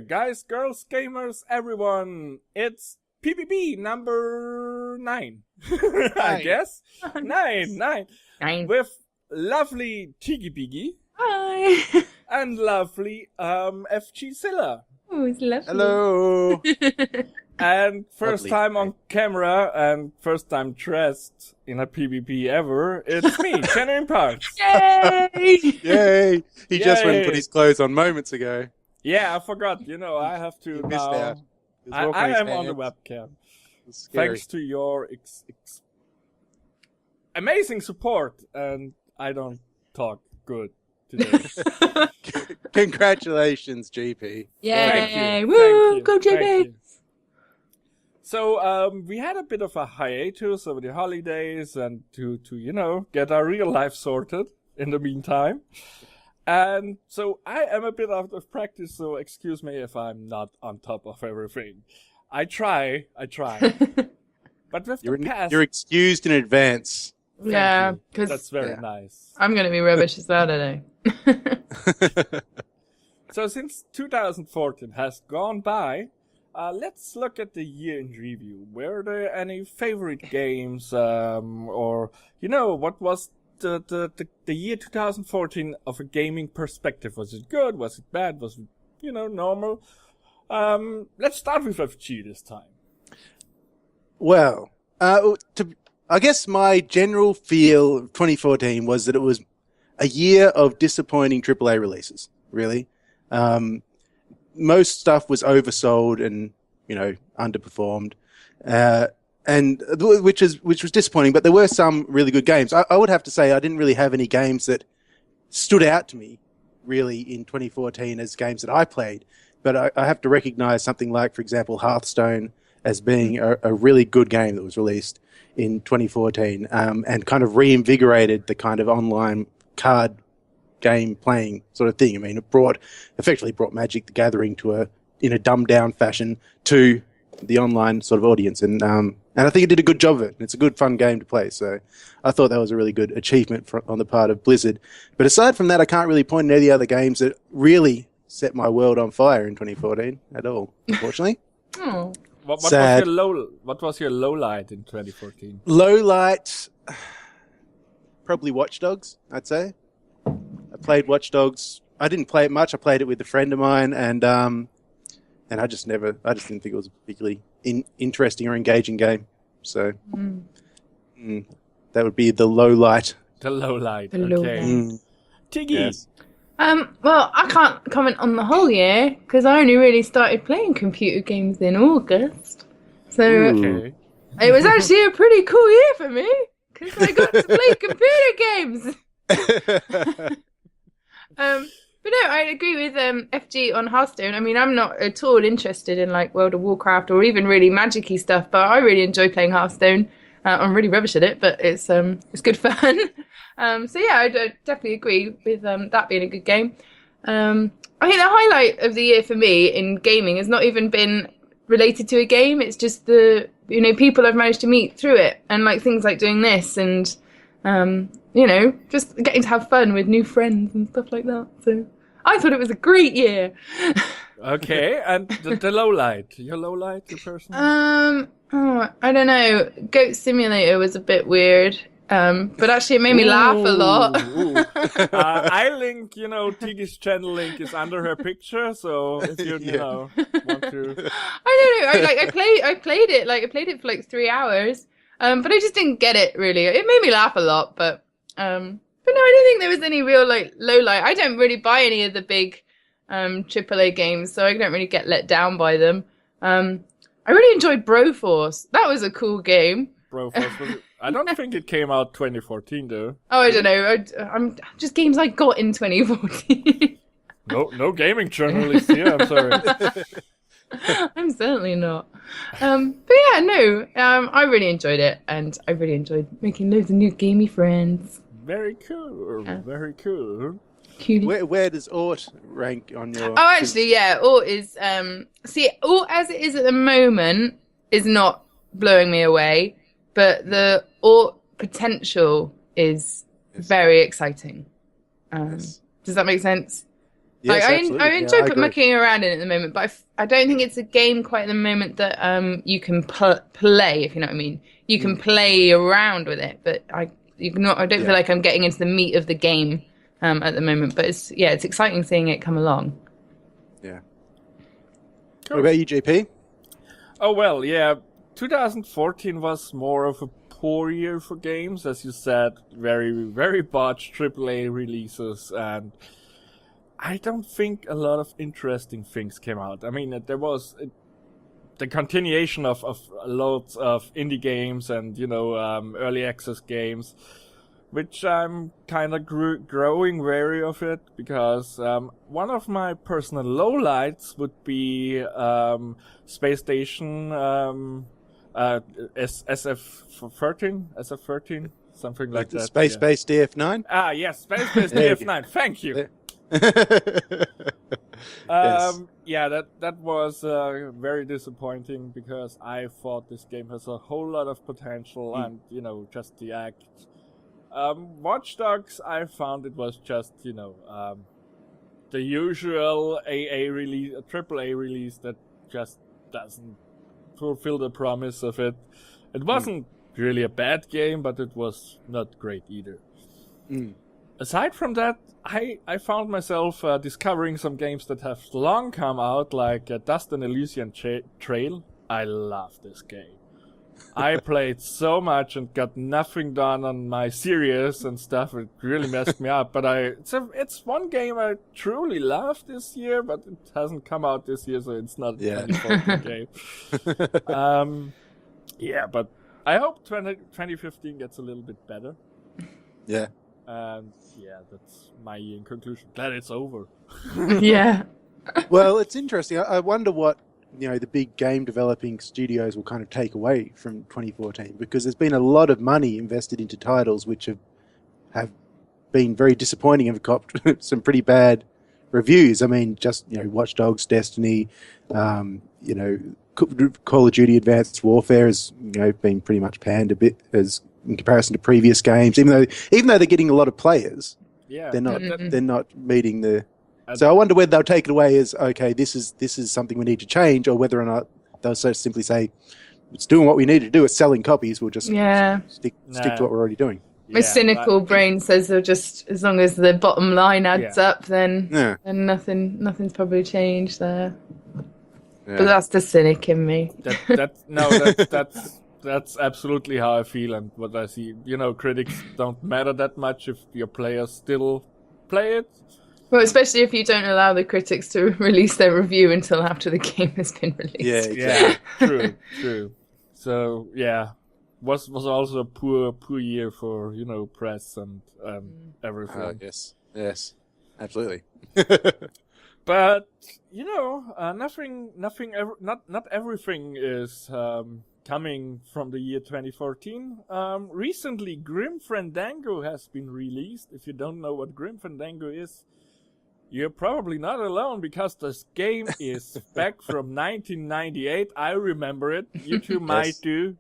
there, guys, girls, gamers, everyone. It's PPB number 9, I guess. 9. With lovely TeeggieBeeggie. Hi. And lovely Ephjizilla. Oh, it's lovely. Hello. And first Lovely. time on camera and first time dressed in a PvP ever, it's me, Genuineparts. Yay! Yay. He just went and put Yay. his clothes on moments ago. Yeah, I forgot. I have to You missed now. out. He was I walking his am on the hands. webcam. It's scary. Thanks to your amazing support, and I don't talk good today. Congratulations, GP. Yay! Thank you. Woo! Thank you. Go Thank JB! you. So we had a bit of a hiatus over the holidays and to get our real life sorted in the meantime. And so I am a bit out of practice, so excuse me if I'm not on top of everything. I try. But with the past... You're excused in advance. Thank Yeah, you. because That's very nice. I'm going to be rubbish as well today. So since 2014 has gone by, let's look at the year in review. Were there any favorite games, or what was the year 2014 of a gaming perspective? Was it good? Was it bad? Was it normal? Let's start with FG this time. Well, I guess my general feel of 2014 was that it was a year of disappointing AAA releases, really. Most stuff was oversold and, underperformed, and which was disappointing, but there were some really good games. I would have to say I didn't really have any games that stood out to me, really, in 2014 as games that I played, but I have to recognize something like, for example, Hearthstone as being a really good game that was released in 2014, and kind of reinvigorated the kind of online card game playing sort of thing. I mean, it effectively brought Magic the Gathering in a dumbed down fashion to the online sort of audience, and I think it did a good job of it. It's a good, fun game to play. So I thought that was a really good achievement on the part of Blizzard. But aside from that, I can't really point to any other games that really set my world on fire in 2014 at all, unfortunately. Oh. What Sad. was your low light in 2014? Low light, probably Watch Dogs, I'd say. I played Watch Dogs. I didn't play it much. I played it with a friend of mine, and I just didn't think it was a particularly interesting or engaging game. So that would be the low light. The low light. The low Okay. light. Tiggy. Yes. Well, I can't comment on the whole year because I only really started playing computer games in August. So Okay. it was actually a pretty cool year for me because I got to play computer games. But no, I agree with FG on Hearthstone. I mean, I'm not at all interested in like World of Warcraft or even really magic-y stuff, but I really enjoy playing Hearthstone. I'm really rubbish at it, but it's good fun. So yeah, I definitely agree with that being a good game. I think the highlight of the year for me in gaming has not even been related to a game. It's just the people I've managed to meet through it, and like things like doing this, and just getting to have fun with new friends and stuff like that. So I thought it was a great year. Okay, and the low light. Your low light, your personal? I don't know. Goat Simulator was a bit weird. But actually it made me laugh a lot. I link, Tiggie's channel link is under her picture, so if you, want to... I don't know. I played it for like 3 hours. But I just didn't get it really. It made me laugh a lot, but no, I don't think there was any real like low light. I don't really buy any of the big AAA games, so I don't really get let down by them. I really enjoyed Broforce. That was a cool game. Broforce, I don't think it came out 2014 though. Oh, I don't know. I'm just games I got in 2014. No gaming journalist here. I'm sorry. I'm certainly not. But yeah, no. I really enjoyed it, and I really enjoyed making loads of new gamey friends. Very cool. Very cool. Cutie. Where does Ort rank on your... Oh, actually, yeah. Ort is... Ort as it is at the moment is not blowing me away, but the Ort potential is very exciting. Yes. Does that make sense? Yes, I absolutely. enjoy I agree. mucking around in it at the moment, but I don't think it's a game quite at the moment that you can play, if you know what I mean. You can play around with it, but I don't feel like I'm getting into the meat of the game at the moment. But it's exciting seeing it come along. Yeah. Cool. What about you, GP? Oh, well, yeah. 2014 was more of a poor year for games, as you said. Very, very botched AAA releases, and I don't think a lot of interesting things came out. I mean, there was the continuation of loads of indie games and, early access games, which I'm kind of growing wary of it, because one of my personal lowlights would be Space Station SF13, something like that. Space-based DF9? Ah, yes, Space-based DF9. Thank you. Yes. Yeah, that was very disappointing, because I thought this game has a whole lot of potential, and just the act. Watch Dogs, I found it was just the usual AAA release that just doesn't fulfill the promise of it. It wasn't really a bad game, but it was not great either. Aside from that, I found myself discovering some games that have long come out, like Dust and Elysian Trail. I love this game. I played so much and got nothing done on my series and stuff. It really messed me up. But it's one game I truly love this year, but it hasn't come out this year, so it's not a 2014 game. But I hope 2015 gets a little bit better. Yeah. And that's my year in conclusion. Glad it's over. Yeah. Well, it's interesting. I wonder what the big game developing studios will kind of take away from 2014, because there's been a lot of money invested into titles which have been very disappointing and have copped some pretty bad reviews. I mean, just Watch Dogs, Destiny, Call of Duty Advanced Warfare has been pretty much panned a bit as in comparison to previous games, even though they're getting a lot of players. Yeah, they're not meeting the. So I wonder whether they'll take it away as, okay, this is something we need to change, or whether or not they'll so simply say, it's doing what we need to do, it's selling copies, we'll just stick to what we're already doing. My cynical brain says they'll just, as long as the bottom line adds up, then nothing's probably changed there. Yeah. But that's the cynic in me. That's absolutely how I feel and what I see. Critics don't matter that much if your players still play it. Well, especially if you don't allow the critics to release their review until after the game has been released. Yeah, exactly. True. So, was also a poor year for, press and everything. Yes, absolutely. But, not everything is coming from the year 2014. Recently, Grim Fandango has been released. If you don't know what Grim Fandango is, you're probably not alone, because this game is back from 1998. I remember it. You two might do.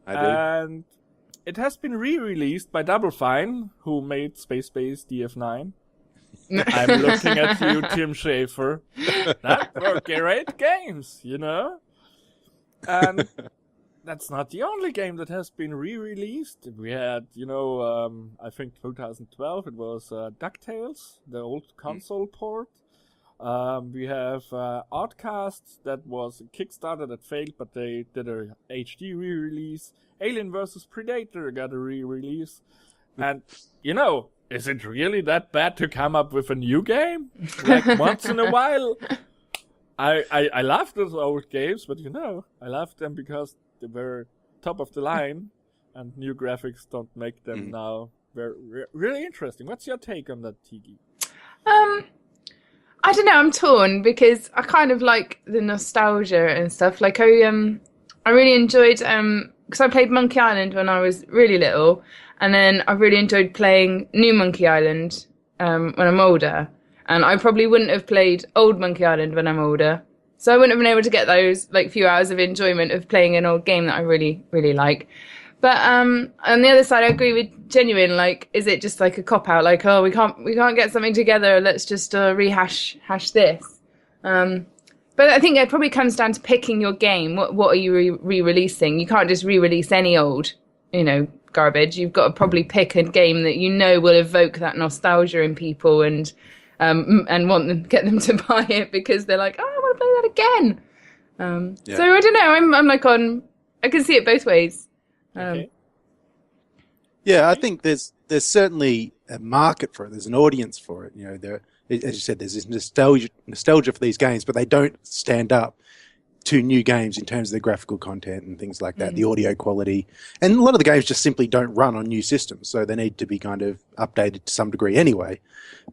I do. And it has been re-released by Double Fine, who made Space-based DF9. I'm looking at you, Tim Schafer. That were great games, And that's not the only game that has been re-released. We had, I think 2012, it was DuckTales, the old console port. We have Outcast, that was a Kickstarter that failed, but they did a HD re-release. Alien vs. Predator got a re-release. And, is it really that bad to come up with a new game? Like, once in a while? I love those old games, but I love them because they were top of the line, and new graphics don't make them now really interesting. What's your take on that, Teeggie? I don't know. I'm torn, because I kind of like the nostalgia and stuff. Like I really enjoyed because I played Monkey Island when I was really little, and then I really enjoyed playing New Monkey Island when I'm older. And I probably wouldn't have played Old Monkey Island when I'm older. So I wouldn't have been able to get those few hours of enjoyment of playing an old game that I really, really like. But on the other side, I agree with Genuine. Like, is it just like a cop out? Like, oh, we can't get something together. Let's just hash this. But I think it probably comes down to picking your game. What are you re-releasing? You can't just re-release any old, garbage. You've got to probably pick a game that will evoke that nostalgia in people and get them to buy it because they're like, oh, I want to play that again. So I don't know. I'm like I can see it both ways. Okay. Yeah, I think there's certainly a market for it. There's an audience for it. As you said, there's this nostalgia for these games, but they don't stand up to new games in terms of the graphical content and things like that, the audio quality. And a lot of the games just simply don't run on new systems, so they need to be kind of updated to some degree anyway.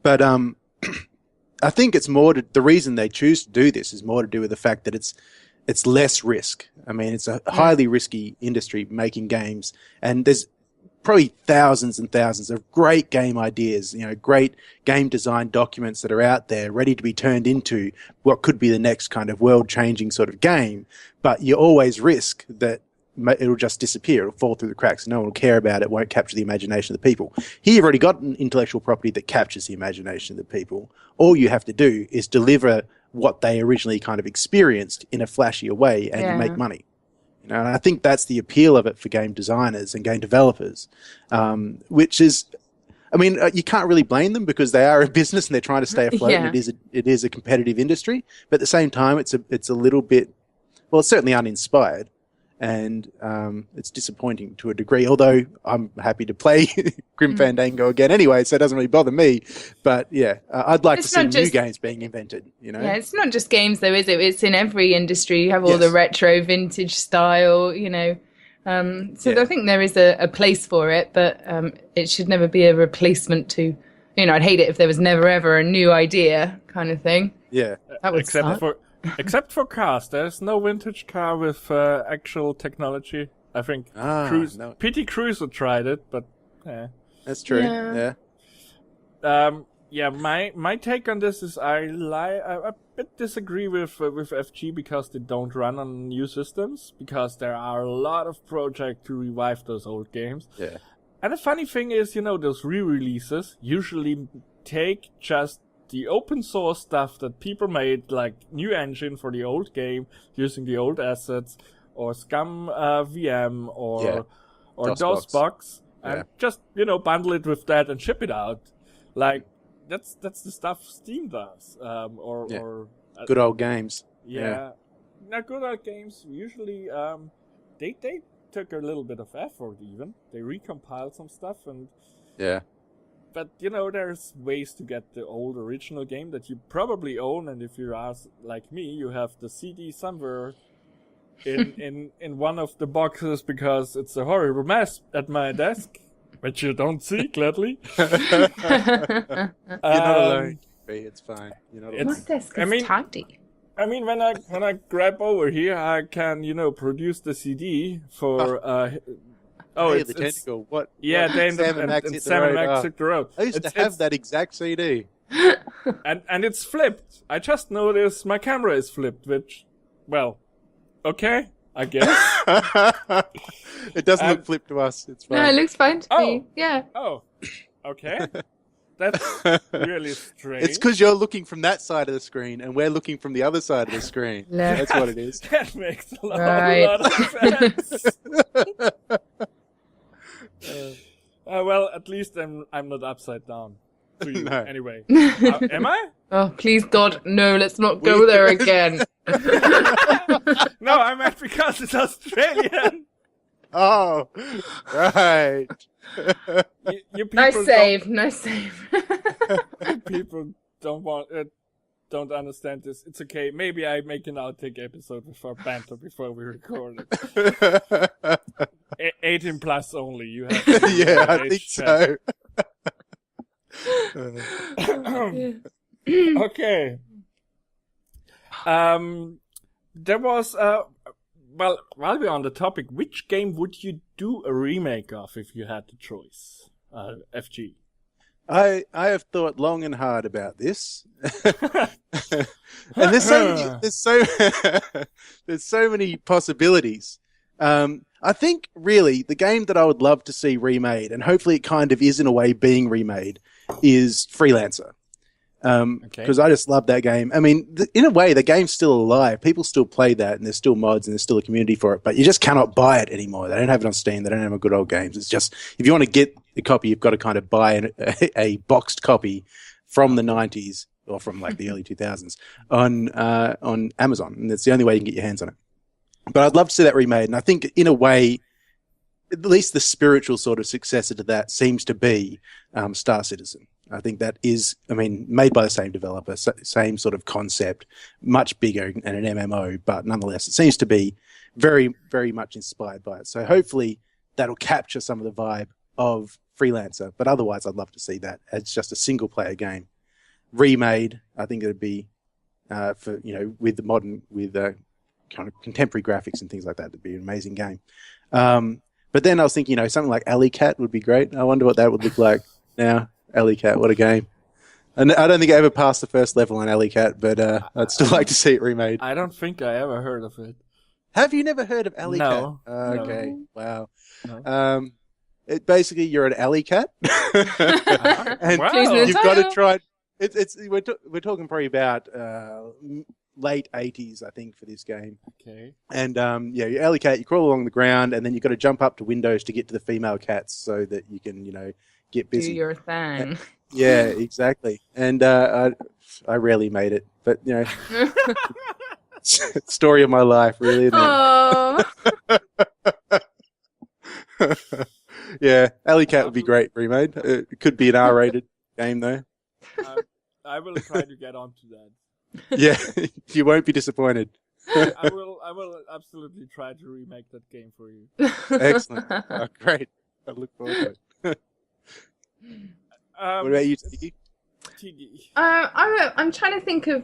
But I think it's more the reason they choose to do this is more to do with the fact that it's less risk. I mean, it's a highly risky industry making games, and there's probably thousands and thousands of great game ideas, great game design documents that are out there ready to be turned into what could be the next kind of world-changing sort of game. But you always risk that it'll just disappear. It'll fall through the cracks. No one will care about it, won't capture the imagination of the people. Here you've already got an intellectual property that captures the imagination of the people. All you have to do is deliver what they originally kind of experienced in a flashier way, and you make money. And I think that's the appeal of it for game designers and game developers, which is, I mean, you can't really blame them because they are a business and they're trying to stay afloat. And it is a competitive industry, but at the same time, it's a little bit, well, it's certainly uninspired, and it's disappointing to a degree. Although I'm happy to play Grim Fandango again anyway, so it doesn't really bother me. But yeah, I'd like to see new games being invented. Yeah, it's not just games though, is it? It's in every industry. You have all the retro, vintage style. So I think there is a place for it, but it should never be a replacement to. I'd hate it if there was never ever a new idea kind of thing. Yeah, that would suck. Except for cars, there's no vintage car with actual technology. I think PT Cruiser tried it, but that's true. My take on this is I a bit disagree with FG because they don't run on new systems, because there are a lot of projects to revive those old games. Yeah. And the funny thing is, those re-releases usually take just the open source stuff that people made, like new engine for the old game using the old assets, or Scum VM or DOSBox, and just bundle it with that and ship it out. Like that's the stuff Steam does. Or good old games. Now good old games usually they took a little bit of effort. Even they recompiled some stuff and But, there's ways to get the old original game that you probably own, and if you're like me, you have the CD somewhere in one of the boxes because it's a horrible mess at my desk, which you don't see, gladly. You're not alone. It's fine. You're not alone. My desk is tidy. I mean, when I grab over here, I can, produce the CD for... the tentacle. What? Yeah, Sam and Max hit the road. I used to have that exact CD. and it's flipped. I just noticed my camera is flipped, which, well, okay, I guess. It doesn't look flipped to us. It's fine. No, it looks fine to me. Yeah. Oh, okay. That's really strange. It's because you're looking from that side of the screen and we're looking from the other side of the screen. That's what it is. That makes a lot of sense. Well, at least I'm not upside down to you. No. Anyway. Am I? Oh, please, God, no, let's not go there again. No, I meant because it's Australian. Oh, right. You people nice save. People don't understand this. It's okay. Maybe I make an outtake episode with our banter before we record it. 18 plus only. You have to I think so. Okay. There was well, while we're on the topic, which game would you do a remake of if you had the choice? FG. I have thought long and hard about this, and there's so many possibilities. I think really the game that I would love to see remade, and hopefully it kind of is in a way being remade, is Freelancer. Because I just love that game. I mean, in a way, the game's still alive. People still play that, and there's still mods, and there's still a community for it. But you just cannot buy it anymore. They don't have it on Steam. They don't have a good old games. It's just, if you want to get a copy, you've got to kind of buy a boxed copy from the 90s or from like the early 2000s on Amazon, and that's the only way you can get your hands on it. But I'd love to see that remade, and I think in a way, at least the spiritual sort of successor to that seems to be Star Citizen. I think that is, I mean, made by the same developer, same sort of concept, much bigger and an MMO, but nonetheless, it seems to be very, very much inspired by it. So hopefully that'll capture some of the vibe of Freelancer, but otherwise I'd love to see that as just a single player game. Remade, I think it would be, for, you know, with the modern, with kind of contemporary graphics and things like that, it'd be an amazing game. But then I was thinking, you know, something like Alley Cat would be great. I wonder what that would look like now. Alley Cat, what a game. And I don't think I ever passed the first level on Alley Cat, but I'd still like to see it remade. I don't think I ever heard of it. Have you never heard of Alley Cat? No. Okay, No. wow. No. It basically, you're an alley cat. And Wow. you've got to try... We're talking probably about late 80s, I think, for this game. Okay. And yeah, your alley cat, you crawl along the ground, and then you've got to jump up to windows to get to the female cats so that you can, you know, get busy. Do your thing. Yeah, exactly. And I rarely made it, but you know, story of my life, really. Isn't it? Yeah, Alley Cat would be great remade. It could be an R-rated game though. I will try to get onto that. Yeah, you won't be disappointed. I will absolutely try to remake that game for you. Excellent. Oh, great. I look forward to it. What about you, Teeggie? Teeggie. I'm trying to think of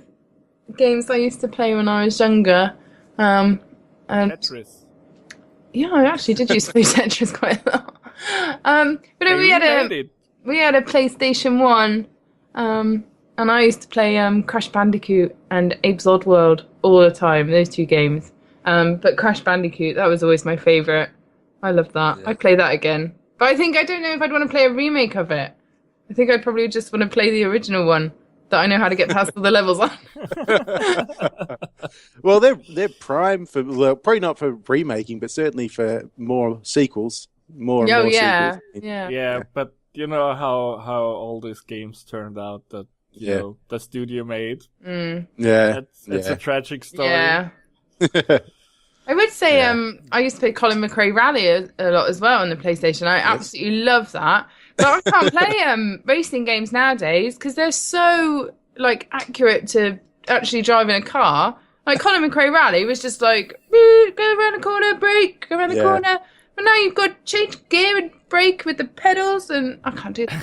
games I used to play when I was younger. And Tetris. yeah, I actually did used to play Tetris quite a lot. But They we had remade it. a PlayStation 1, and I used to play Crash Bandicoot and Abe's Oddworld all the time, those two games. But Crash Bandicoot, that was always my favourite. I loved that. Yeah. I'd play that again. But I don't know if I'd want to play a remake of it. I think I'd probably just want to play the original one that I know how to get past all the levels on. Well, they're prime for, well, probably not for remaking, but certainly for more sequels. More and more yeah. sequels. Yeah, but you know how all these games turned out that you know the studio made. Mm. Yeah. It's a tragic story. Yeah. I would say I used to play Colin McRae Rally a lot as well on the PlayStation. I absolutely love that. But I can't play racing games nowadays because they're so like accurate to actually driving a car. Like Colin McRae Rally was just like go around the corner, brake, go around the corner. But now you've got to change gear and brake with the pedals, and I can't do that.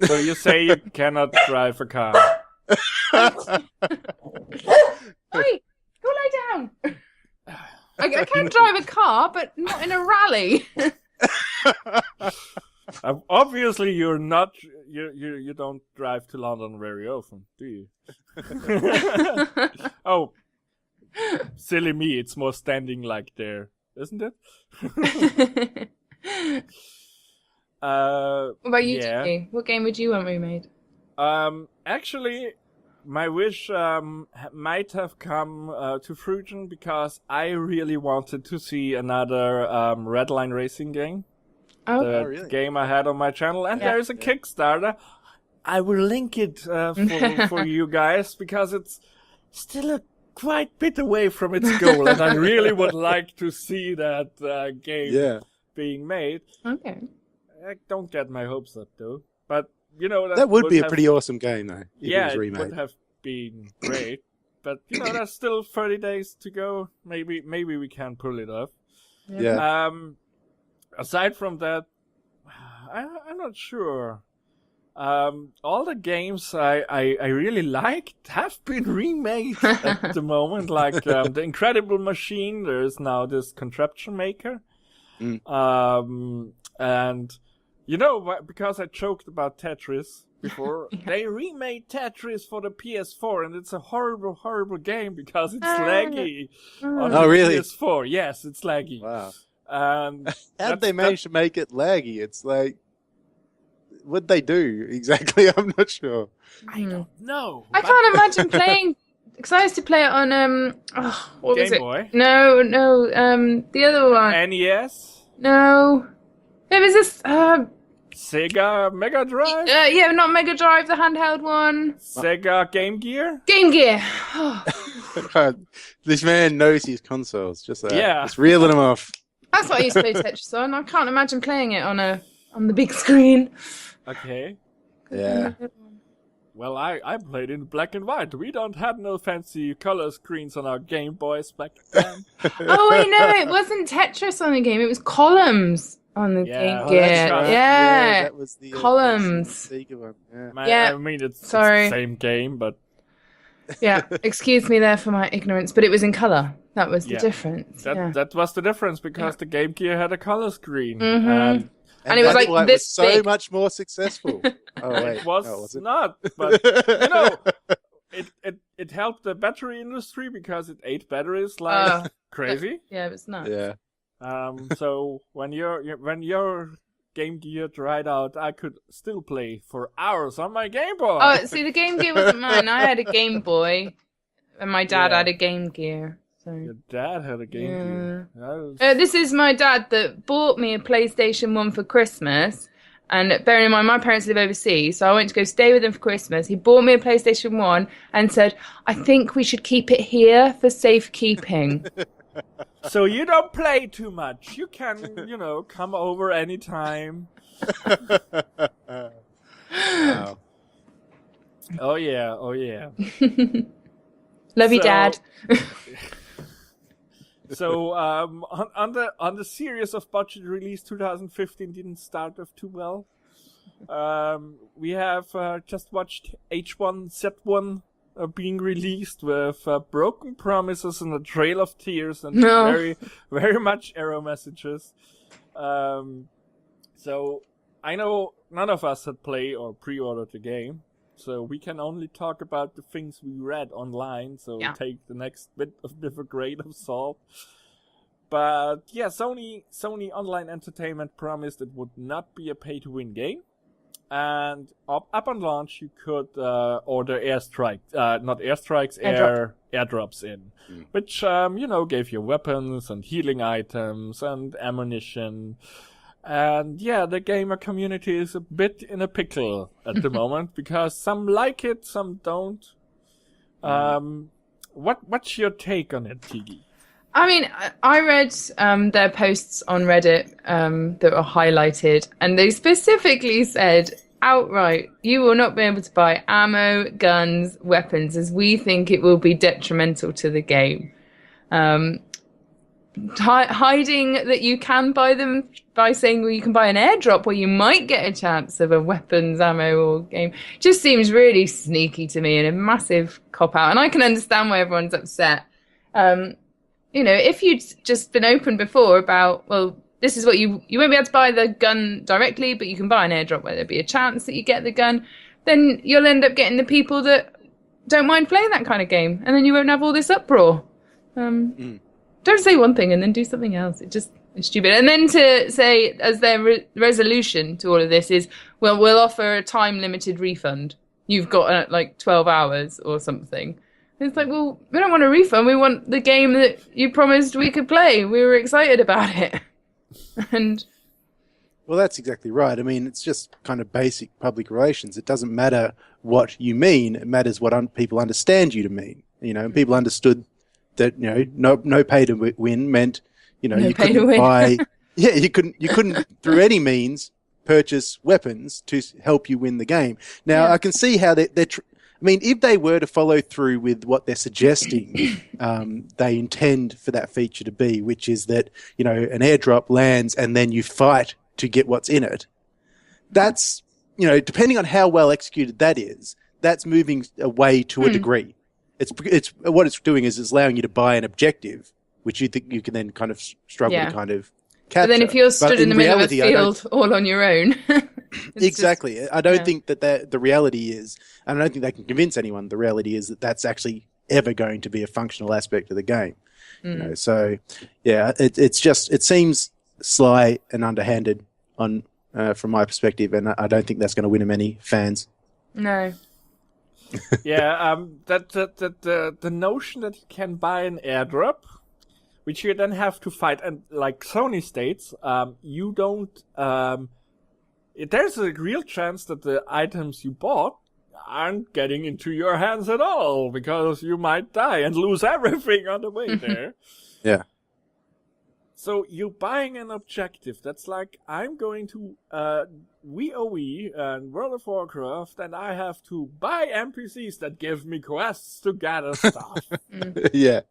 So you say you cannot drive a car? Oi, go lie down. I can drive a car, but not in a rally. Obviously, you're not. You don't drive to London very often, do you? Oh, silly me! It's more standing like there, isn't it? What about you, yeah. Jimmy? What game would you want remade? Actually, my wish might have come to fruition because I really wanted to see another Redline Racing game. Oh, The really? game I had on my channel, and there's a Kickstarter. I will link it for you guys because it's still a quite bit away from its goal, and I really would like to see that game being made. okay. I don't get my hopes up though, but you know That would be a have, pretty awesome game, though. If yeah, it was it remade. would have been great. But you know, there's still 30 days to go. Maybe we can pull it off. Yeah. Aside from that, I'm not sure. All the games I really liked have been remade at the moment. Like The Incredible Machine, there's now this Contraption Maker. And you know, because I joked about Tetris before, they remade Tetris for the PS4, and it's a horrible, horrible game because it's laggy on the really? PS4. Yes, it's laggy. Wow. How'd they manage to make it laggy? It's like, what'd they do exactly? I'm not sure. I don't know. I can't imagine playing, because I used to play it on what was Game it? Boy? No, the other one. NES? No, it was this. Sega Mega Drive? Yeah, not Mega Drive, the handheld one. Sega Game Gear? Game Gear. This man knows his consoles. Just reeling them off. That's what I used to play Tetris on. I can't imagine playing it on the big screen. Okay. Yeah. Well, I played in black and white. We don't have no fancy color screens on our Game Boys back then. Oh, wait, no, it wasn't Tetris on the game. It was columns on the Game Gear. That's right. Yeah, that was the columns. The Sega one. Yeah. Yeah. I mean, it's Sorry. the same game, but... Yeah, excuse me there for my ignorance, but it was in color. That was the difference. That was the difference, because the Game Gear had a color screen. Mm-hmm. And it was like this so big. much more successful. Oh wait, It was, was it? not, but you know, it helped the battery industry because it ate batteries like crazy. Yeah, it was nuts. Yeah. So when your Game Gear dried out, I could still play for hours on my Game Boy. Oh, see, the Game Gear wasn't mine. I had a Game Boy, and my dad had a Game Gear. So. Your dad had a Game Gear. This is my dad that bought me a PlayStation 1 for Christmas. And bearing in mind, my parents live overseas, so I went to go stay with them for Christmas. He bought me a PlayStation 1 and said, I think we should keep it here for safekeeping. So you don't play too much. You can, come over anytime. Wow. Oh yeah. Love you, Dad. So on the series of budget release, 2015 didn't start off too well. We have just watched H1Z1 being released with broken promises and a trail of tears and very, very much error messages. So I know none of us had played or pre-ordered the game, so we can only talk about the things we read online. So take the next bit of a grain of salt. But yeah, Sony Online Entertainment promised it would not be a pay-to-win game. And up on launch, you could order airdrops in, which gave you weapons and healing items and ammunition. And yeah, the gamer community is a bit in a pickle at the moment because some like it, some don't. What's your take on it, Teeggie? I mean, I read their posts on Reddit that were highlighted, and they specifically said outright, you will not be able to buy ammo, guns, weapons, as we think it will be detrimental to the game. Hiding that you can buy them by saying, well, you can buy an airdrop where you might get a chance of a weapons, ammo, or game, just seems really sneaky to me and a massive cop-out. And I can understand why everyone's upset. If you'd just been open before about, well, this is what you won't be able to buy the gun directly, but you can buy an airdrop where there'll be a chance that you get the gun, then you'll end up getting the people that don't mind playing that kind of game, and then you won't have all this uproar. Don't say one thing and then do something else. It's stupid. And then to say, as their resolution to all of this is, well, we'll offer a time-limited refund. You've got 12 hours or something. It's like, well, we don't want a refund. We want the game that you promised we could play. We were excited about it. Well, that's exactly right. I mean, it's just kind of basic public relations. It doesn't matter what you mean. It matters what people understand you to mean. And people understood that, no pay to win meant, you couldn't buy. Yeah, you couldn't through any means purchase weapons to help you win the game. Now, I can see how if they were to follow through with what they're suggesting, they intend for that feature to be, which is that, an airdrop lands and then you fight to get what's in it. That's, depending on how well executed that is, that's moving away to a degree. It's what it's doing is it's allowing you to buy an objective, which you think you can then kind of struggle to kind of capture. But then if you're stood in the middle of a field all on your own. Exactly. I don't think that the reality is, and I don't think they can convince anyone, the reality is that that's actually ever going to be a functional aspect of the game. So, yeah, it seems sly and underhanded on from my perspective, and I don't think that's going to win him any fans. No. Yeah, the notion that you can buy an airdrop, which you then have to fight, and like Sony states, you don't. There's a real chance that the items you bought aren't getting into your hands at all, because you might die and lose everything on the way there. Yeah. So you're buying an objective. That's like, I'm going to WoW and World of Warcraft, and I have to buy NPCs that give me quests to gather stuff. Yeah.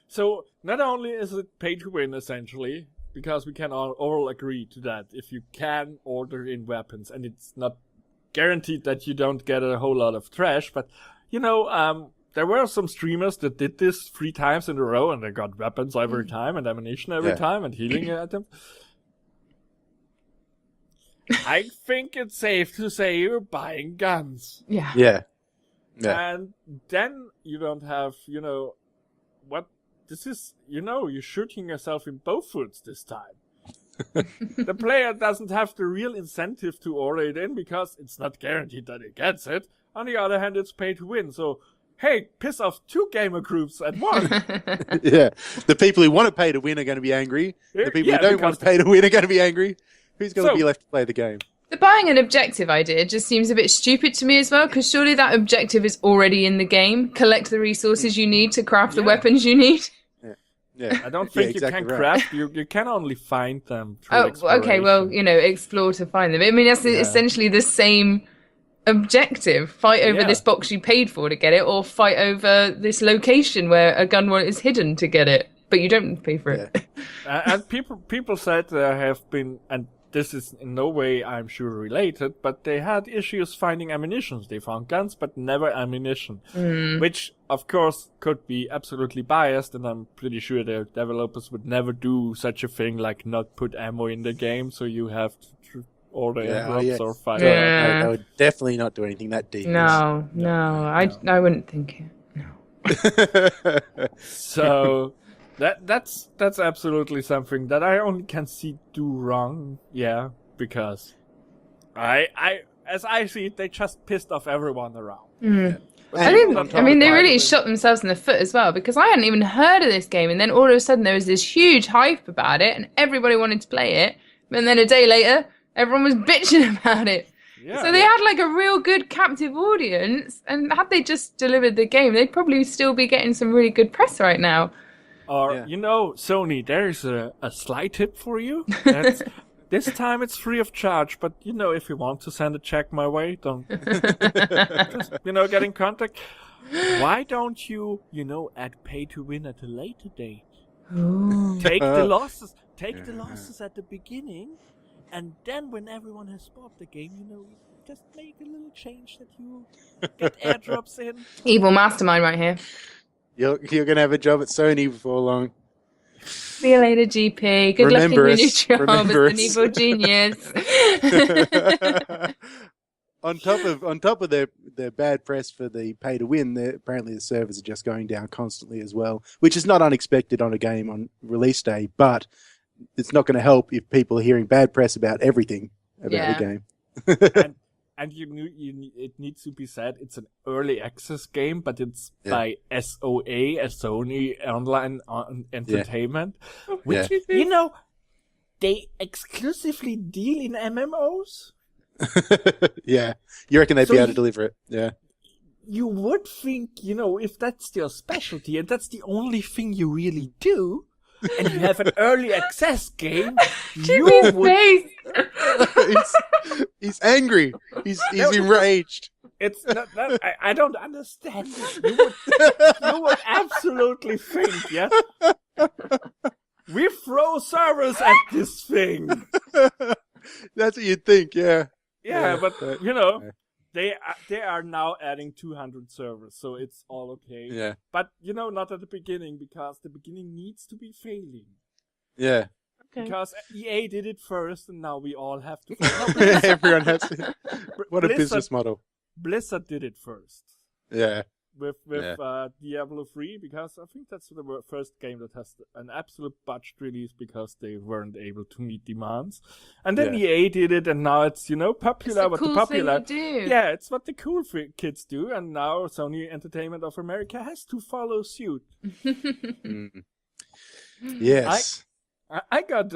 So not only is it pay to win, essentially, because we can all agree to that. If you can order in weapons, and it's not guaranteed that you don't get a whole lot of trash, but, there were some streamers that did this 3 times in a row, and they got weapons every time, and ammunition every time, and healing items. I think it's safe to say you're buying guns. Yeah. Yeah. And then you don't have, what this is, you're shooting yourself in both foots this time. The player doesn't have the real incentive to order it in, because it's not guaranteed that he gets it. On the other hand, it's pay to win, so hey, piss off 2 gamer groups at once. Yeah. The people who want to pay to win are going to be angry. The people who don't want to pay to win are going to be angry. Who's going to be left to play the game? The buying an objective idea just seems a bit stupid to me as well, because surely that objective is already in the game. Collect the resources you need to craft the weapons you need. Yeah. I don't think exactly you can craft. You can only find them through okay, well, explore to find them. I mean, that's essentially the same objective. Fight over this box you paid for to get it, or fight over this location where a gun is hidden to get it, but you don't pay for it. And people said there have been, and this is in no way, I'm sure, related, but they had issues finding ammunition. They found guns, but never ammunition. Which, of course, could be absolutely biased, and I'm pretty sure their developers would never do such a thing, like not put ammo in the game, so you have to order airdrops or fight. I would definitely not do anything that deep. No, I wouldn't think it. No. So that's absolutely something that I only can see do wrong. Yeah, because as I see it, they just pissed off everyone around. They really shot themselves in the foot as well, because I hadn't even heard of this game, and then all of a sudden there was this huge hype about it, and everybody wanted to play it, and then a day later, everyone was bitching about it. Yeah, so they had like a real good captive audience, and had they just delivered the game, they'd probably still be getting some really good press right now. Or, Sony, there's a slight tip for you. This time it's free of charge, but, if you want to send a check my way, don't, just, get in contact. Why don't you, add pay to win at a later date? Ooh. Take the losses at the beginning, and then when everyone has bought the game, just make a little change that you get airdrops in. Evil mastermind right here. You're going to have a job at Sony before long. See you later, GP. Good luck in your new job as an evil genius. On top of their bad press for the pay to win, apparently the servers are just going down constantly as well, which is not unexpected on a game on release day, but it's not going to help if people are hearing bad press about everything about the game. And it needs to be said, it's an early access game, but it's by SOA, as Sony Online Entertainment, which, they exclusively deal in MMOs. Yeah. You reckon they'd be able to deliver it? Yeah. You would think, if that's your specialty, and that's the only thing you really do, and you have an early access game, you would... He's angry. He's enraged. It's not that I don't understand. You would absolutely think, yeah? We throw servers at this thing. That's what you'd think, yeah. Yeah, but they are now adding 200 servers, so it's all okay. Yeah. But not at the beginning, because the beginning needs to be failing. Yeah. Okay. Because EA did it first, and now we all have to. Everyone has to. What a business model. Blizzard did it first. Yeah. with Diablo 3, because I think that's the first game that has an absolute budget release because they weren't able to meet demands. And then EA did it, and now it's, popular. It's a cool thing to do. Yeah, it's what the cool kids do, and now Sony Entertainment of America has to follow suit. Yes. I got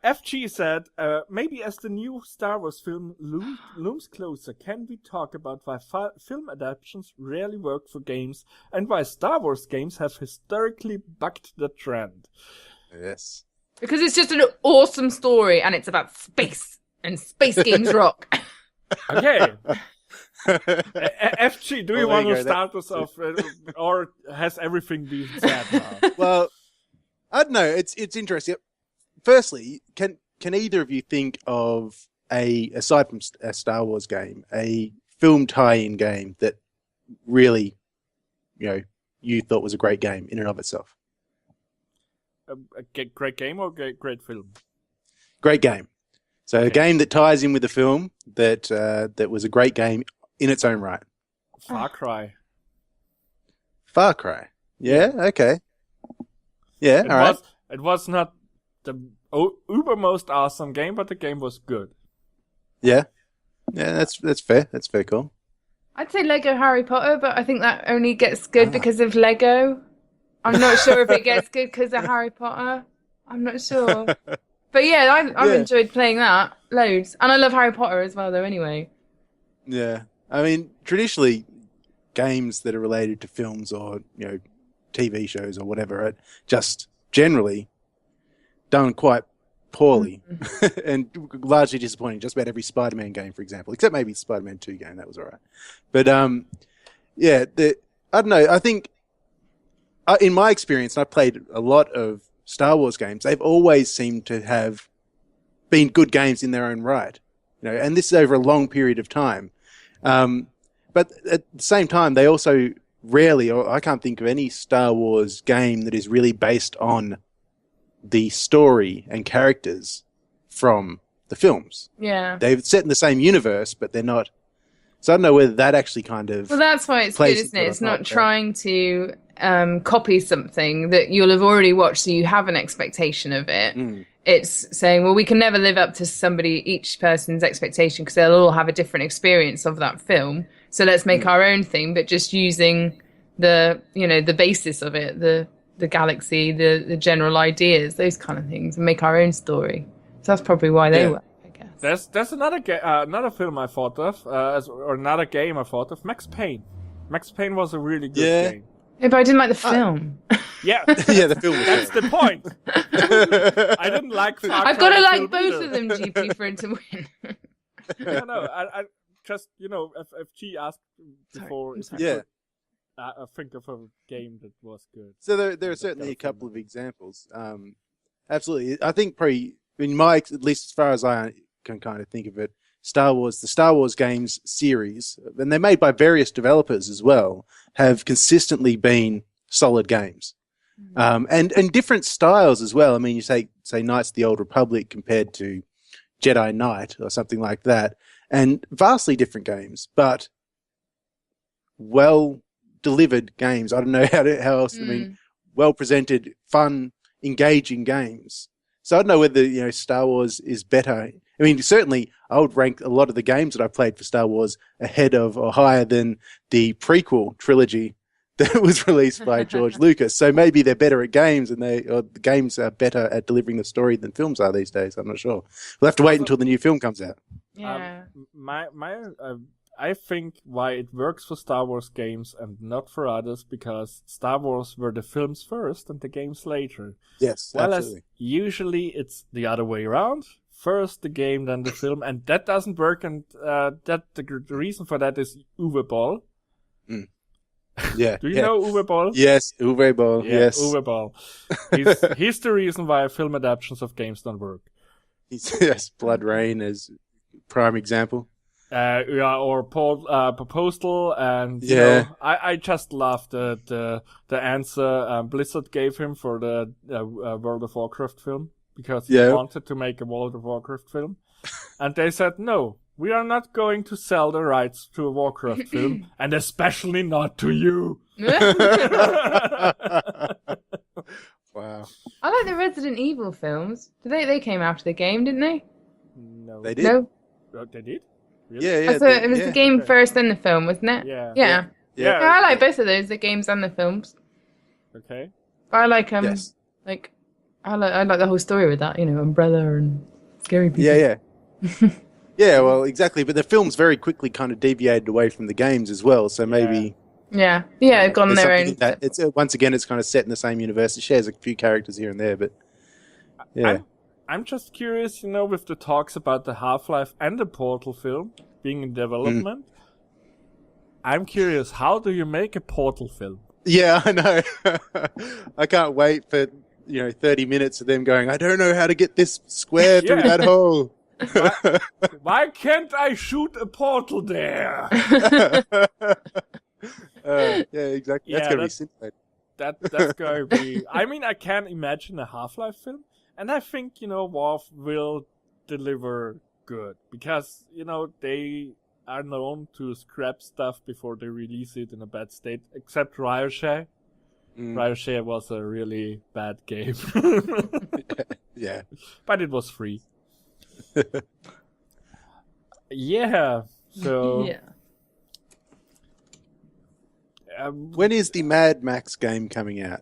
FG said, maybe as the new Star Wars film looms closer, can we talk about why film adaptations rarely work for games and why Star Wars games have historically bucked the trend? Yes. Because it's just an awesome story and it's about space, and space games rock. Okay. FG, do you want to start us off, or has everything been said now? Well, I don't know. It's interesting. Firstly, can either of you think of aside from a Star Wars game, a film tie-in game that really, you thought was a great game in and of itself? A great game or great film? Great game. So a game that ties in with the film that was a great game in its own right. Far Cry. Far Cry. Yeah. Okay. Yeah. All right. It was not the uber most awesome game, but the game was good. Yeah. Yeah. That's fair. That's fair call. I'd say Lego Harry Potter, but I think that only gets good because of Lego. I'm not sure if it gets good because of Harry Potter. I'm not sure. But yeah, I've enjoyed playing that loads. And I love Harry Potter as well, though, anyway. Yeah. I mean, traditionally, games that are related to films or, TV shows or whatever are just generally done quite poorly and largely disappointing. Just about every Spider-Man game, for example, except maybe the Spider-Man 2 game. That was all right. But, I don't know. I think, in my experience, and I've played a lot of Star Wars games, they've always seemed to have been good games in their own right, and this is over a long period of time. But at the same time, they also rarely, or I can't think of any Star Wars game that is really based on the story and characters from the films. Yeah. They're set in the same universe, but they're not. So I don't know whether that actually kind of. Well, that's why it's good, isn't it? It's not trying to copy something that you'll have already watched, so you have an expectation of it. It's saying, well, we can never live up to each person's expectation because they'll all have a different experience of that film. So let's make our own thing, but just using the basis of it, the galaxy, the general ideas, those kind of things, and make our own story. So that's probably why they work, I guess. There's another film I thought of, or another game I thought of, Max Payne. Max Payne was a really good game. Yeah, but I didn't like the film. Yeah, the film. That's the point. I didn't like. I've got to like both of them, GP, for him to win. No, I just FG asked before. I think of a game that was good. So there are certainly a couple of examples. Absolutely, I think probably in at least as far as I can kind of think of it, the Star Wars games series, and they're made by various developers as well, have consistently been solid games. And different styles as well. I mean, you say Knights of the Old Republic compared to Jedi Knight or something like that, and vastly different games, but well delivered games. I don't know how else. I mean, well presented, fun, engaging games. So I don't know whether Star Wars is better. I mean, certainly I would rank a lot of the games that I played for Star Wars ahead of or higher than the prequel trilogy that was released by George Lucas. So maybe they're better at games, or the games are better at delivering the story than films are these days. I'm not sure. We'll have to wait until the new film comes out. Yeah. I think why it works for Star Wars games and not for others, because Star Wars were the films first and the games later. Yes, absolutely. Usually it's the other way around. First the game, then the film, and that doesn't work. And the reason for that is Uwe Boll. Yeah. Do you know Uwe Boll? Yes, Uwe Boll. Yeah, yes, Uwe Boll. He's the reason why film adaptations of games don't work. Yes, Blood Rain is prime example. Or Postal, and I just love the answer Blizzard gave him for the World of Warcraft film, because he wanted to make a World of Warcraft film. and they said, no, we are not going to sell the rights to a Warcraft film, and especially not to you. Wow. I like the Resident Evil films. They came after the game, didn't they? No. They did? No? Oh, they did? Really? Yeah. So it was the game first, then the film, wasn't it? Yeah. Yeah. Yeah. I like both of those, the games and the films. Okay. But I like Yes. like I like the whole story with that, Umbrella and scary people. Yeah. Yeah, well, exactly. But the films very quickly kind of deviated away from the games as well. So maybe Yeah, gone there's their something own. in that. It's once again, it's kind of set in the same universe. It shares a few characters here and there, but yeah. I'm just curious, with the talks about the Half-Life and the Portal film being in development. I'm curious, how do you make a Portal film? Yeah, I know. I can't wait for 30 minutes of them going, I don't know how to get this square through that hole. Why can't I shoot a portal there? Yeah, exactly. That's going to be scintillating. That's going to be... I mean, I can imagine a Half-Life film, and I think, WoW will deliver good, because, they are known to scrap stuff before they release it in a bad state, except Ricochet. Ricochet was a really bad game. Yeah. But it was free. Yeah. So. Yeah. When is the Mad Max game coming out?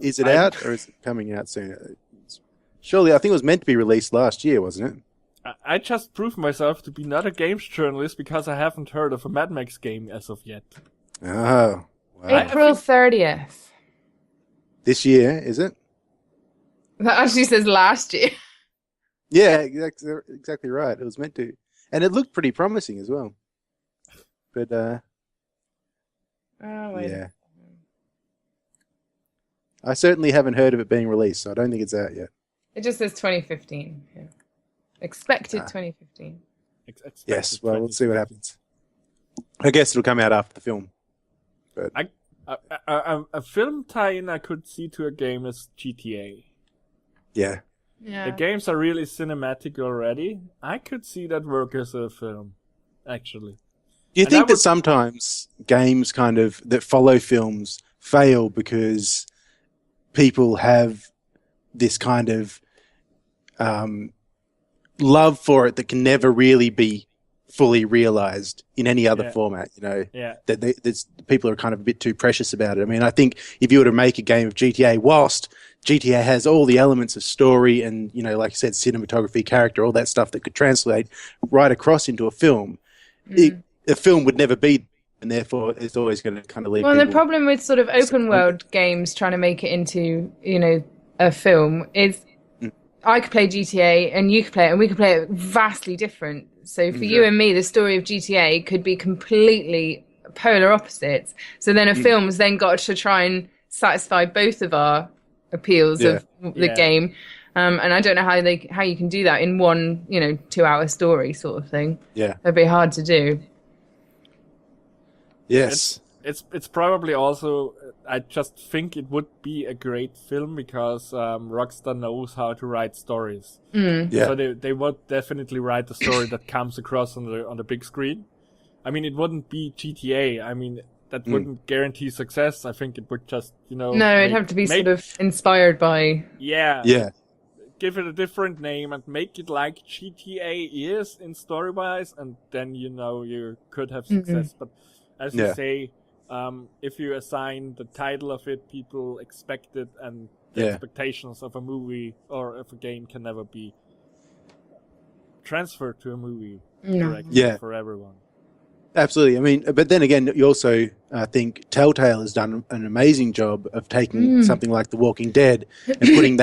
Is it out or is it coming out soon? Surely, I think it was meant to be released last year, wasn't it? I just proved myself to be not a games journalist because I haven't heard of a Mad Max game as of yet. Oh, wow. April 30th. This year, is it? That actually says last year. Yeah, exactly right. It was meant to. And it looked pretty promising as well. But, yeah. I certainly haven't heard of it being released, so I don't think it's out yet. It just says 2015. Yeah. Expected 2015. Yes, well, we'll see what happens. I guess it'll come out after the film. But a film tie-in I could see to a game is GTA. Yeah. Yeah. The games are really cinematic already. I could see that work as a film, actually. Do you think that sometimes games that follow films fail because people have this kind of love for it that can never really be fully realized in any other format, that people are kind of a bit too precious about it. I mean, I think if you were to make a game of GTA, whilst GTA has all the elements of story and, like you said, cinematography, character, all that stuff that could translate right across into a film, a film would never be, and therefore it's always going to kind of leave Well, people. the problem with sort of open world games trying to make it into, a film is I could play GTA and you could play it and we could play it vastly different. So for you and me, the story of GTA could be completely polar opposites. So then a film's then got to try and satisfy both of our appeals of the game. And I don't know how you can do that in one, 2-hour story sort of thing. Yeah. That'd be hard to do. Yes. It's probably also, I just think it would be a great film because Rockstar knows how to write stories. Yeah. So they would definitely write a story that comes across on the big screen. I mean, it wouldn't be GTA. I mean, that wouldn't guarantee success. I think it would just, No, it'd have to be sort of inspired by... Yeah. Yeah. Give it a different name and make it like GTA is in story-wise, and then, you could have success. But as you say... if you assign the title of it, people expect it, and the expectations of a movie or of a game can never be transferred to a movie correctly for everyone. Absolutely. I mean, but then again, you also think Telltale has done an amazing job of taking something like The Walking Dead and putting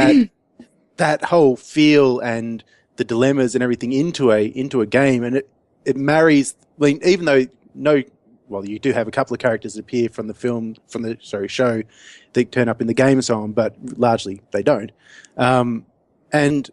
that whole feel and the dilemmas and everything into a game, and it marries. I mean, even though you do have a couple of characters that appear from the show, they turn up in the game and so on, but largely they don't. And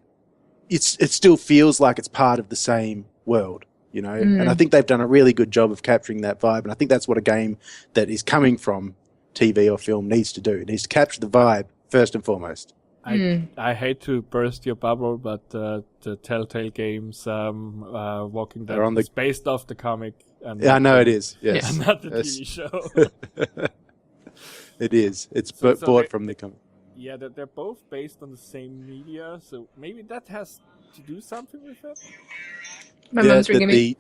it still feels like it's part of the same world, and I think they've done a really good job of capturing that vibe. And I think that's what a game that is coming from TV or film needs to do. It needs to capture the vibe first and foremost. I hate to burst your bubble, but the Telltale games, Walking Dead, is based off the comic. And I know it is. Yes, and not the TV show. It is. It's bought from the comic. Yeah, they're both based on the same media, so maybe that has to do something with it. My mum's ringing me.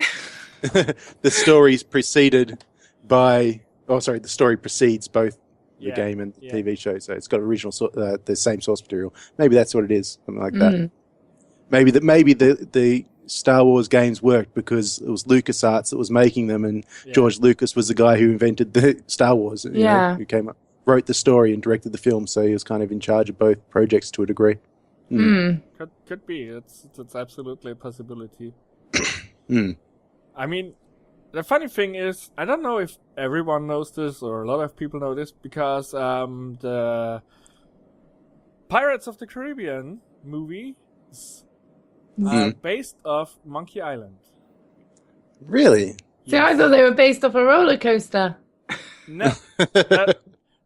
The story's preceded by. Oh, sorry. The story precedes both the game and the TV show, so it's got original the same source material. Maybe that's what it is, something like that. Maybe the Star Wars games worked because it was LucasArts that was making them, and George Lucas was the guy who invented the Star Wars. You know, who came up, wrote the story, and directed the film, so he was kind of in charge of both projects to a degree. Could be. It's absolutely a possibility. I mean, the funny thing is, I don't know if everyone knows this or a lot of people know this, because the Pirates of the Caribbean movie is based off Monkey Island. Really? See, I thought they were based off a roller coaster. No.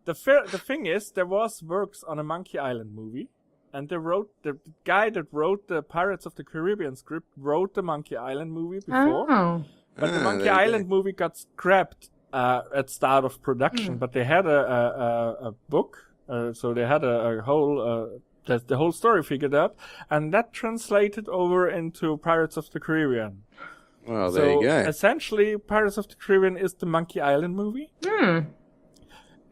The thing is, there was works on a Monkey Island movie, and the guy that wrote the Pirates of the Caribbean script wrote the Monkey Island movie before. Oh. But the Monkey Island movie got scrapped at start of production. But they had a book, so they had a whole the whole story figured out, and that translated over into Pirates of the Caribbean. Well, there you go. Essentially, Pirates of the Caribbean is the Monkey Island movie,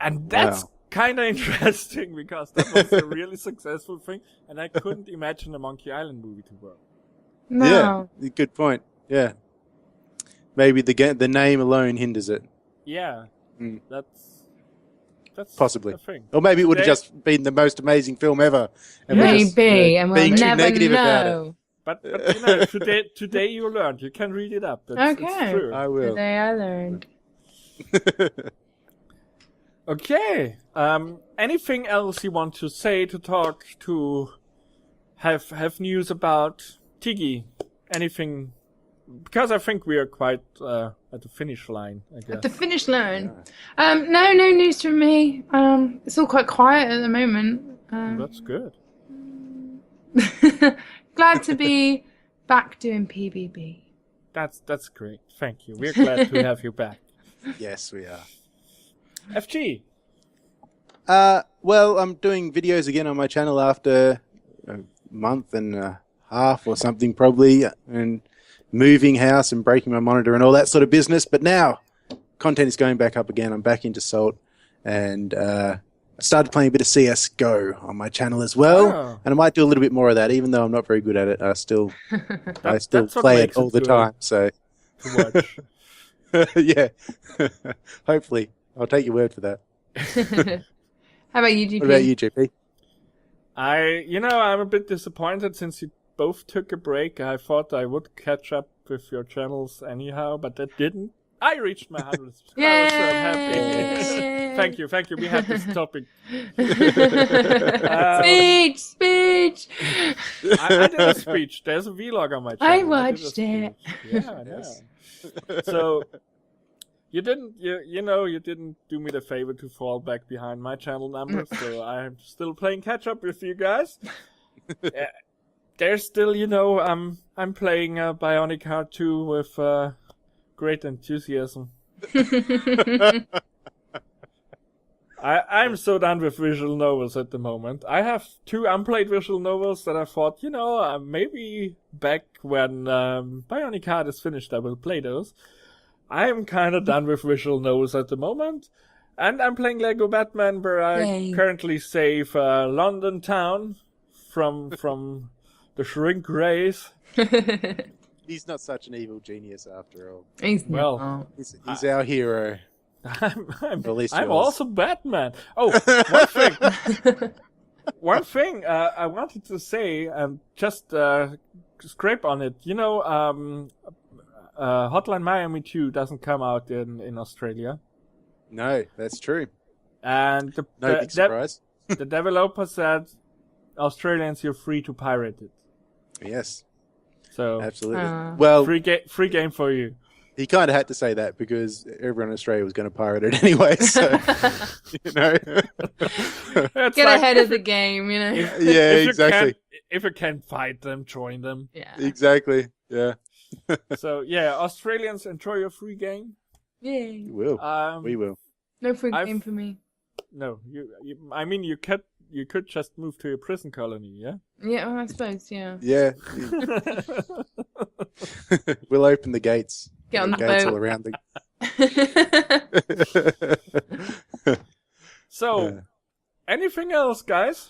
and that's kind of interesting because that was a really successful thing, and I couldn't imagine a Monkey Island movie to work. No. Yeah, good point. Yeah. Maybe the name alone hinders it. Yeah, that's possibly the thing. Or maybe it would have just been the most amazing film ever. And maybe, and we'll never negative know. about it. But you know, today you learned. You can read it up. It's true. I will. Today I learned. Okay. Anything else you want to say, to talk, to have news about Teeggie? Anything? Because I think we are quite at the finish line, I guess. At the finish line. Yeah. No news from me. It's all quite quiet at the moment. That's good. Glad to be back doing PBB. That's great. Thank you. We're glad to have you back. Yes, we are. FG. Well, I'm doing videos again on my channel after a month and a half or something probably, and moving house and breaking my monitor and all that sort of business. But now content is going back up again. I'm back into Salt, and I started playing a bit of CSGO on my channel as well, and I might do a little bit more of that, even though I'm not very good at it. I still play it all the time. So to watch. yeah, hopefully I'll take your word for that. How about you, GP? What about you, GP? I'm a bit disappointed since you both took a break. I thought I would catch up with your channels anyhow, but that didn't. I reached my 100 subscribers, so I'm happy. Thank you. We had this topic. Speech! I did a speech. There's a vlog on my channel. I watched it. Yeah, I know. So you didn't do me the favor to fall back behind my channel numbers, so I'm still playing catch up with you guys. There's still, I'm playing Bionic Heart 2 with great enthusiasm. I'm so done with visual novels at the moment. I have 2 unplayed visual novels that I thought, maybe back when Bionic Heart is finished, I will play those. I'm kind of done with visual novels at the moment. And I'm playing Lego Batman, where I currently save London town from the shrink race. He's not such an evil genius after all. He's our hero. I'm also Batman. Oh, one thing I wanted to say, just scrape on it. Hotline Miami 2 doesn't come out in Australia. No, that's true. And no big surprise. The developer said, Australians, you're free to pirate it. Yes. So absolutely. Well, free game for you. He kind of had to say that because everyone in Australia was going to pirate it anyway. So, you know. It's Get like, ahead of the game, you know. Yeah, exactly. If you can't fight them, join them. Yeah. Exactly. Yeah. So yeah, Australians, enjoy your free game. Yay. We will. We will. No free game for me. No, I mean, you could just move to a prison colony, yeah. Yeah, well, I suppose. Yeah. Yeah. We'll open the gates. Get on the gates boat. all around the. So, anything else, guys?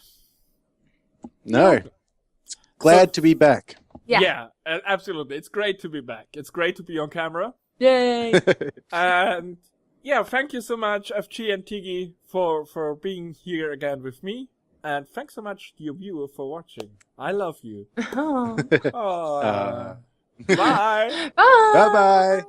No. Glad to be back. Yeah. Absolutely. It's great to be back. It's great to be on camera. Yay. And yeah, thank you so much, FG and Teeggie, for being here again with me. And thanks so much to your viewer for watching. I love you. Oh. Bye. Bye. Bye-bye.